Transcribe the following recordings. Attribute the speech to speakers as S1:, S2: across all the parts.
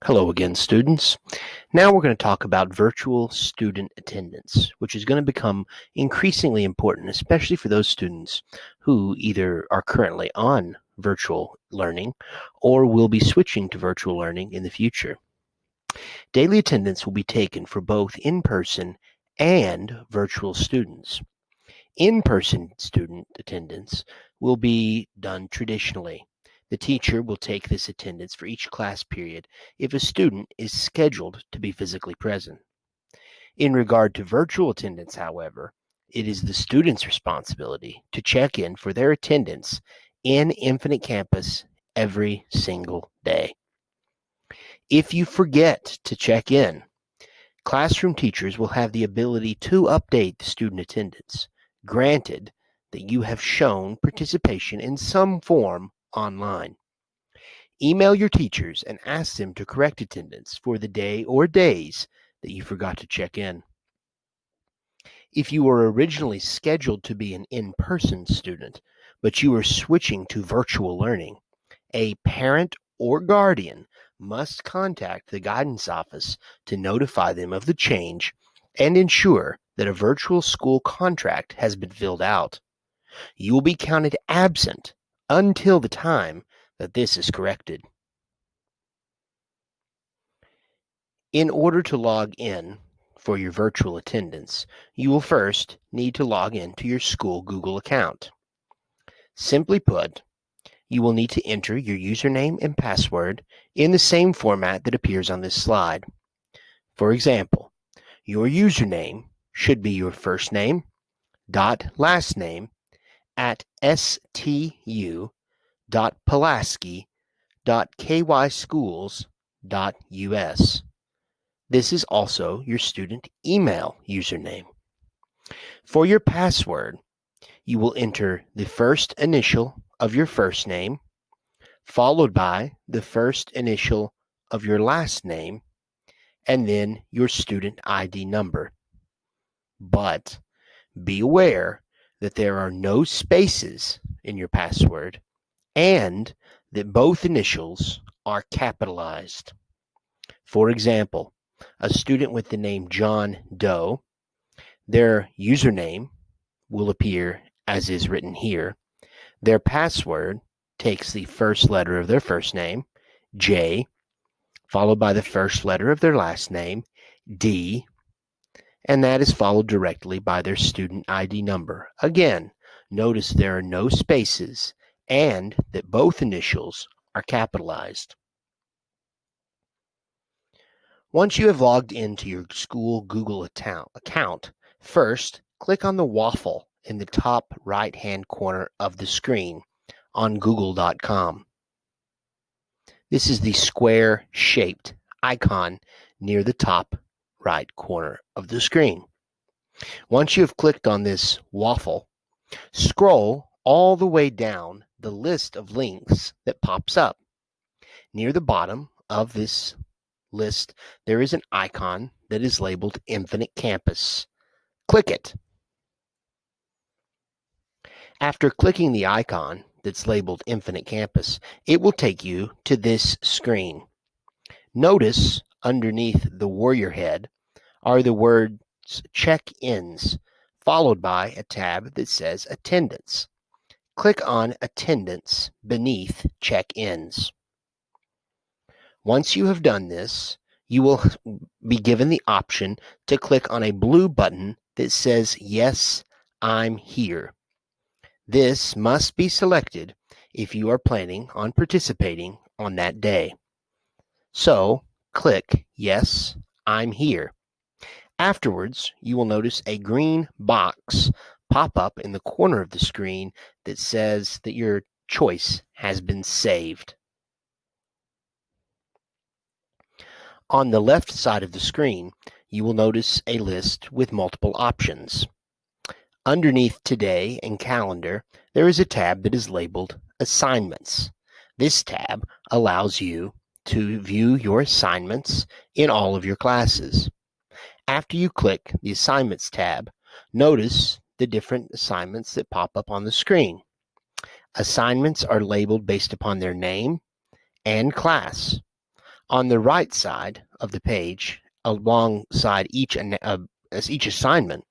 S1: Hello again, students. Now we're going to talk about virtual student attendance, which is going to become increasingly important, especially for those students who either are currently on virtual learning or will be switching to virtual learning in the future. Daily attendance will be taken for both in-person and virtual students. In-person student attendance will be done traditionally. The teacher will take this attendance for each class period if a student is scheduled to be physically present. In regard to virtual attendance, however, it is the student's responsibility to check in for their attendance in Infinite Campus every single day. If you forget to check in, classroom teachers will have the ability to update the student attendance, granted that you have shown participation in some form online. Email your teachers and ask them to correct attendance for the day or days that you forgot to check in. If you were originally scheduled to be an in-person student, but you are switching to virtual learning, a parent or guardian must contact the guidance office to notify them of the change and ensure that a virtual school contract has been filled out. You will be counted absent until the time that this is corrected. In order to log in for your virtual attendance, you will first need to log in to your school Google account. Simply put, you will need to enter your username and password in the same format that appears on this slide. For example, your username should be your first name dot last name at stu.pulaski.kyschools.us. This is also your student email username. For your password, you will enter the first initial of your first name, followed by the first initial of your last name, and then your student ID number. But be aware that there are no spaces in your password and that both initials are capitalized. For example, a student with the name John Doe, their username will appear as is written here. Their password takes the first letter of their first name, J, followed by the first letter of their last name, D, and that is followed directly by their student ID number. Again, notice there are no spaces and that both initials are capitalized. Once you have logged into your school Google account, first click on the waffle in the top right-hand corner of the screen on google.com. This is the square-shaped icon near the top right corner of the screen. Once you have clicked on this waffle, scroll all the way down the list of links that pops up. Near the bottom of this list, there is an icon that is labeled Infinite Campus. Click it. After clicking the icon that's labeled Infinite Campus, it will take you to this screen. Notice underneath the warrior head are the words check-ins, followed by a tab that says Attendance. Click on Attendance beneath check-ins. Once you have done this, you will be given the option to click on a blue button that says Yes, I'm here. This must be selected if you are planning on participating on that day. So, click Yes, I'm here. Afterwards, you will notice a green box pop up in the corner of the screen that says that your choice has been saved. On the left side of the screen, you will notice a list with multiple options. Underneath Today and Calendar, there is a tab that is labeled Assignments. This tab allows you to view your assignments in all of your classes. After you click the Assignments tab, notice the different assignments that pop up on the screen. Assignments are labeled based upon their name and class. On the right side of the page, alongside each assignment,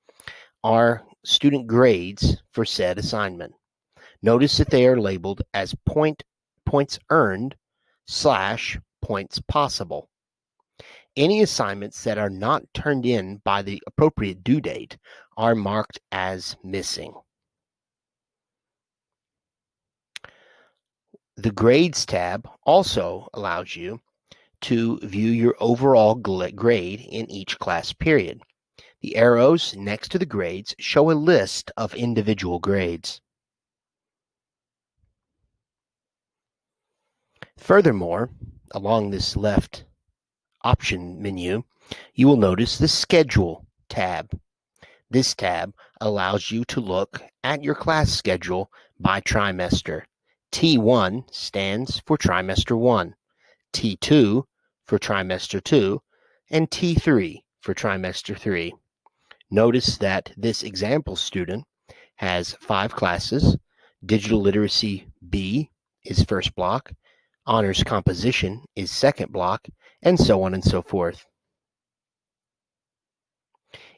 S1: are student grades for said assignment. Notice that they are labeled as points earned / points possible. Any assignments that are not turned in by the appropriate due date are marked as missing. The Grades tab also allows you to view your overall grade in each class period. The arrows next to the grades show a list of individual grades. Furthermore, along this left option menu, you will notice the Schedule tab. This tab allows you to look at your class schedule by trimester. T1 stands for trimester 1, T2 for trimester 2, and T3 for trimester 3. Notice that this example student has 5 classes. Digital Literacy B is first block, Honors Composition is second block, and so on and so forth.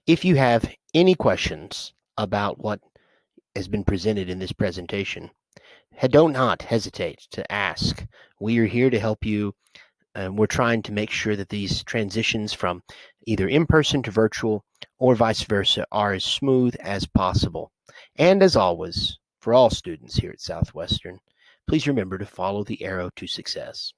S1: If you have any questions about what has been presented in this presentation, do not hesitate to ask. We are here to help you, and we're trying to make sure that these transitions from either in-person to virtual or vice versa are as smooth as possible. And as always, for all students here at Southwestern, please remember to follow the arrow to success.